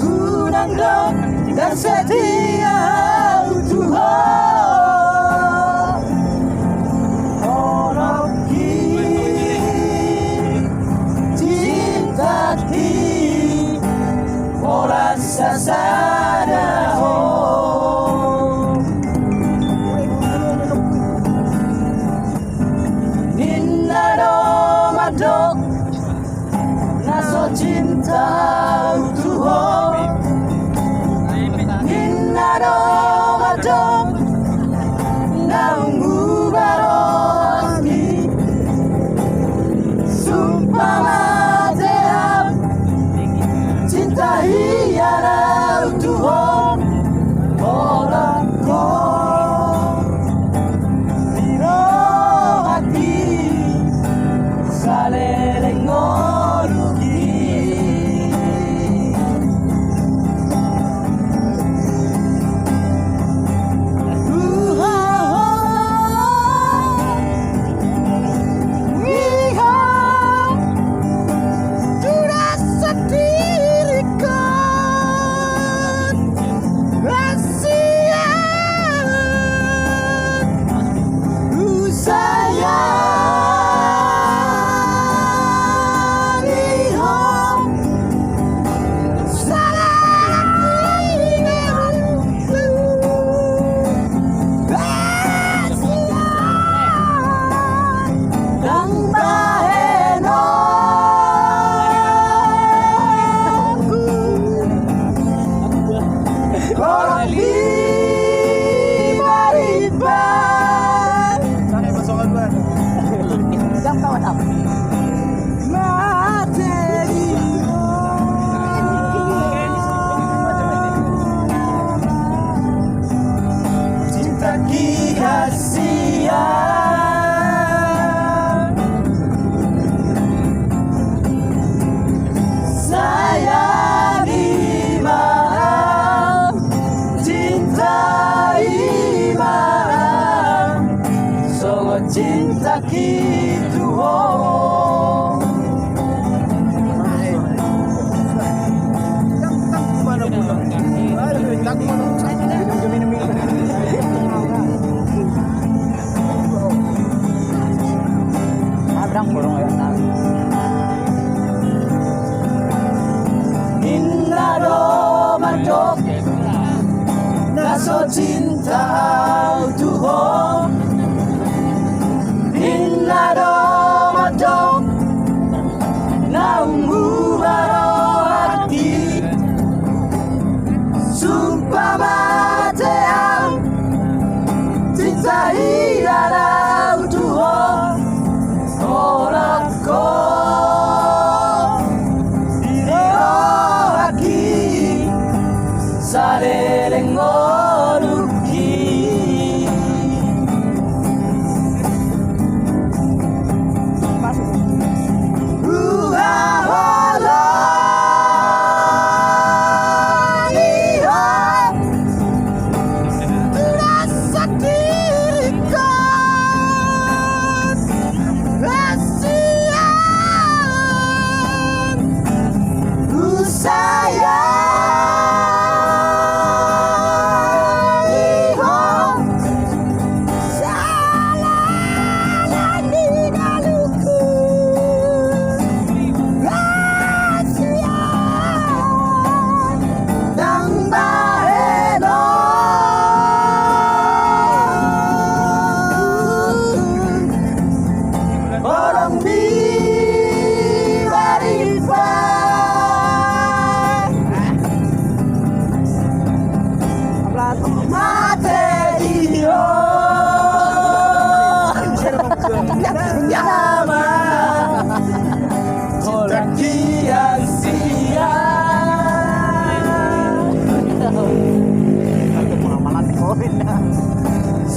Unang dong dan setia Tuhan orang cinta ki orang sasada ho ninna do madok naso cinta Tuhan ninna do madok naungu baroni sumpah mateam cinta hiara Tuhan orang kau biro hati saleleng ngorugi cinta gitu oh inna do mandok naso cinta Tuhan inna do madok naungu hati sumpah mateam cinta hiara Tuhan orang kau biro hati saleleng ngorugi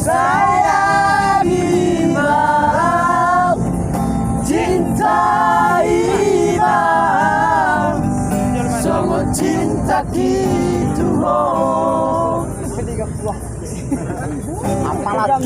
saya imam cinta imam sangat cinta gitu oh apalah